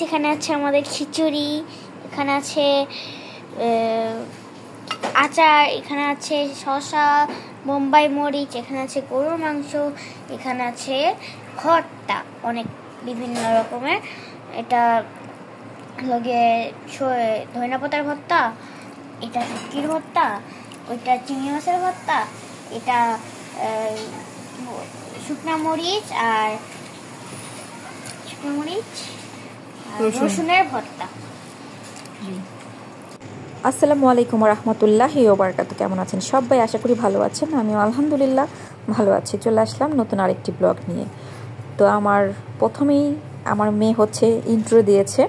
এখানে আছে আমাদের খিচুড়ি, এখানে আছে আচার, এখানে আছে শসা, বোম্বাই মরিচ, এখানে আছে গরুর মাংস, এখানে আছে ভর্তা অনেক বিভিন্ন রকমের। এটা লগে ধনিয়া পাতার ভর্তা, এটা শুটকির ভর্তা, ওইটা চিংড়ি মাছের ভর্তা, এটা শুকনা মরিচ আর রসুনের ভর্তা। আসসালামু আলাইকুম রহমতুল্লাহি ওয়া বারাকাতুহু। কেমন আছেন সবাই? আশা করি ভালো আছেন। আমিও আলহামদুলিল্লাহ ভালো আছি। চলে আসলাম নতুন আরেকটি ব্লগ নিয়ে। তো আমার প্রথমেই আমার মেয়ে হচ্ছে ইন্ট্রো দিয়েছে,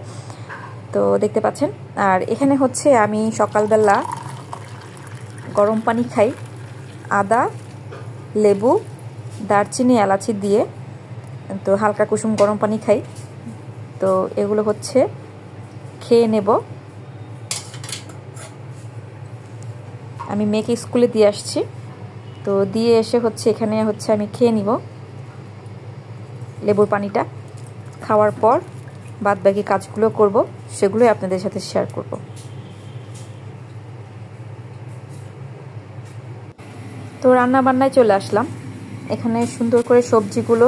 তো দেখতে পাচ্ছেন। আর এখানে হচ্ছে আমি সকালবেলা গরম পানি খাই, আদা, লেবু, দারচিনি, এলাচি দিয়ে, তো হালকা কুসুম গরম পানি খাই। তো এগুলো হচ্ছে খেয়ে নেব। আমি মেয়েকে স্কুলে দিয়ে আসছি, তো দিয়ে এসে হচ্ছে এখানে হচ্ছে আমি খেয়ে নিব লেবুর পানিটা। খাওয়ার পর বাদ বাকি কাজগুলো করব, সেগুলোই আপনাদের সাথে শেয়ার করব। তো রান্না বান্নায় চলে আসলাম। এখানে সুন্দর করে সবজিগুলো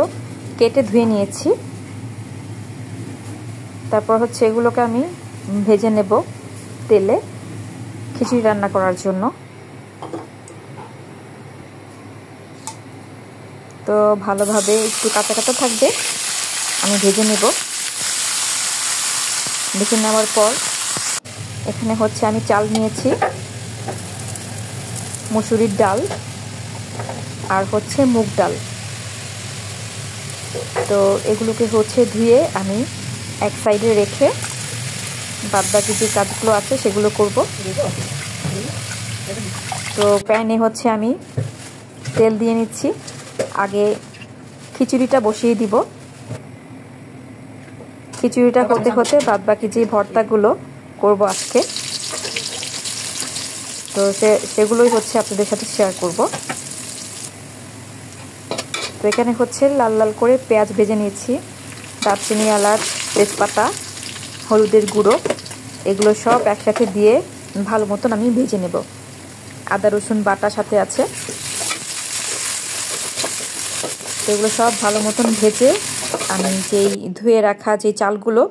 কেটে ধুয়ে নিয়েছি। তারপর হচ্ছে এগুলোকে আমি ভেজে নেব তেলে খিচুড়ি রান্না করার জন্য। তো ভালোভাবে একটু কাঁচা কাঁচা থাকবে, আমি ভেজে নেব। ভেজে নেওয়ার পর এখানে হচ্ছে আমি চাল নিয়েছি, মসুরির ডাল আর হচ্ছে মুগ ডাল। তো এগুলোকে হচ্ছে ধুয়ে আমি এক সাইডে রেখে বাদ বাকি যে কাজগুলো আছে সেগুলো করব। তো প্যানে হচ্ছে আমি তেল দিয়ে নিচ্ছি। আগে খিচুড়িটা বসিয়ে দিব। খিচুড়িটা হতে হতে বাদ বাকি যে ভর্তাগুলো করব আজকে, তো সেগুলোই হচ্ছে আপনাদের সাথে শেয়ার করব। তো এখানে হচ্ছে লাল লাল করে পেঁয়াজ ভেজে নিয়েছি, দারচিনি, এলাচ, তেজপাতা, হলুদের গুঁড়ো, এগুলো সব একসাথে দিয়ে ভালো মতন আমি ভেজে নেব। আদা রসুন বাটা সাথে আছে, এগুলো সব ভালো মতন ভেজে আমি যেই ধুয়ে রাখা যে চালগুলো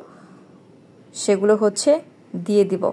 সেগুলো হচ্ছে দিয়ে দিব।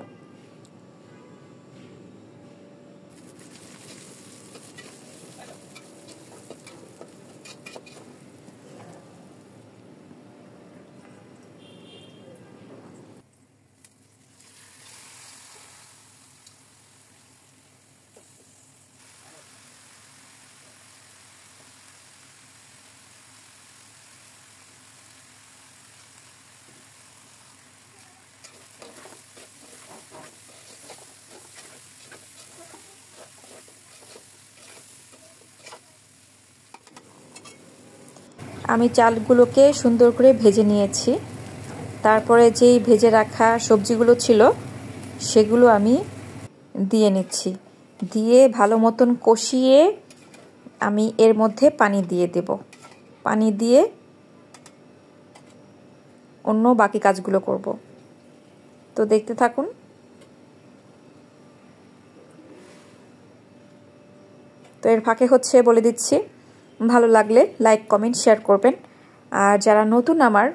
আমি চালগুলোকে সুন্দর করে ভেজে নিয়েছি। তারপরে যেই ভেজে রাখা সবজিগুলো ছিল সেগুলো আমি দিয়ে নিচ্ছি। দিয়ে ভালো মতন কষিয়ে আমি এর মধ্যে পানি দিয়ে দেব। পানি দিয়ে অন্য বাকি কাজগুলো করব। তো দেখতে থাকুন। তো এর ফাঁকে হচ্ছে বলে দিচ্ছি, ভালো লাগলে লাইক, কমেন্ট, শেয়ার করবেন। আর যারা নতুন আমার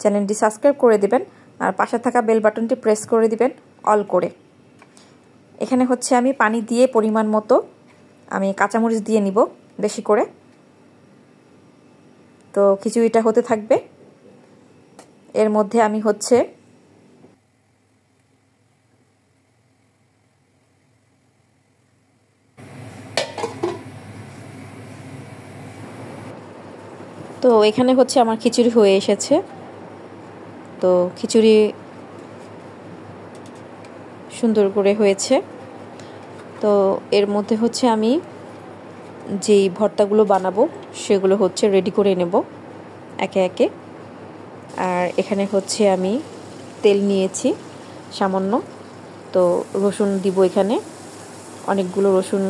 চ্যানেলটি সাবস্ক্রাইব করে দিবেন, আর পাশে থাকা বেল বাটনটি প্রেস করে দিবেন অল করে। এখানে হচ্ছে আমি পানি দিয়ে পরিমাণ মতো আমি কাঁচামরিচ দিয়ে নিব বেশি করে। তো খিচুড়িটা হতে থাকবে। এর মধ্যে আমি হচ্ছে তো এখানে হচ্ছে আমার খিচুড়ি হয়ে এসেছে। তো খিচুড়ি সুন্দর করে হয়েছে। তো এর মধ্যে হচ্ছে আমি যেই ভর্তাগুলো বানাবো সেগুলো হচ্ছে রেডি করে নেব একে একে। আর এখানে হচ্ছে আমি তেল নিয়েছি সামান্য, তো রসুন দিব। এখানে অনেকগুলো রসুন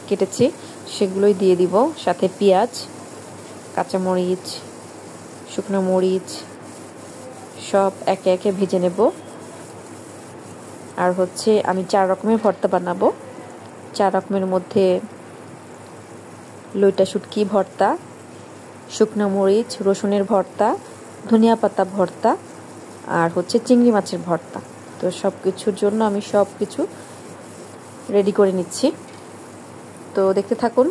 কেটেছি, সেগুলোই দিয়ে দিব। সাথে পেঁয়াজ, কাঁচামরিচ, শুকনো মরিচ, সব একে একে ভেজে নেব। আর হচ্ছে আমি 4 রকমের ভর্তা বানাবো। 4 রকমের মধ্যে লইটা শুটকি ভর্তা, শুকনো মরিচ রসুনের ভর্তা, ধনিয়া পাতা ভর্তা, আর হচ্ছে চিংড়ি মাছের ভর্তা। তো সব কিছুর জন্য আমি সব কিছু রেডি করে নিচ্ছি, তো দেখতে থাকুন।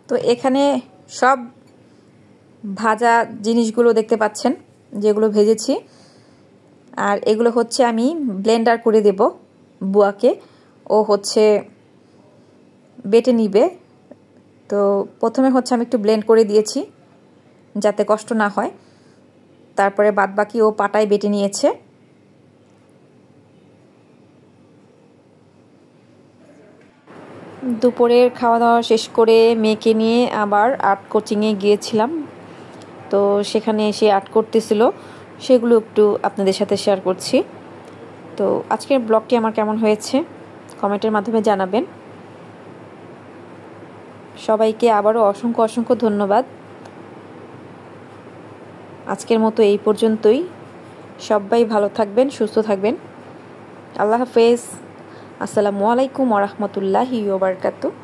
তো এখানে সব ভাজা জিনিসগুলো দেখতে পাচ্ছেন, যেগুলো ভেজেছি। আর এগুলো হচ্ছে আমি ব্লেন্ডার করে দেব বুয়াকে, ও হচ্ছে বেটে নিবে। তো প্রথমে হচ্ছে আমি একটু ব্লেন্ড করে দিয়েছি যাতে কষ্ট না হয়, তারপরে বাদবাকি ও পাটায় বেটে নিয়েছে। দুপুরের খাওয়া দাওয়া শেষ করে মেয়েকে নিয়ে আবার আর্ট কোচিংয়ে গিয়েছিলাম। তো সেখানে এসে আর্ট করতেছিল, সেগুলো একটু আপনাদের সাথে শেয়ার করছি। তো আজকের ব্লগটি আমার কেমন হয়েছে কমেন্টের মাধ্যমে জানাবেন। সবাইকে আবারও অসংখ্য অসংখ্য ধন্যবাদ। আজকের মতো এই পর্যন্তই। সবাই ভালো থাকবেন, সুস্থ থাকবেন। আল্লাহ হাফেজ। আসসালামু আলাইকুম ওয়া রাহমাতুল্লাহি ওয়া বারাকাতুহু।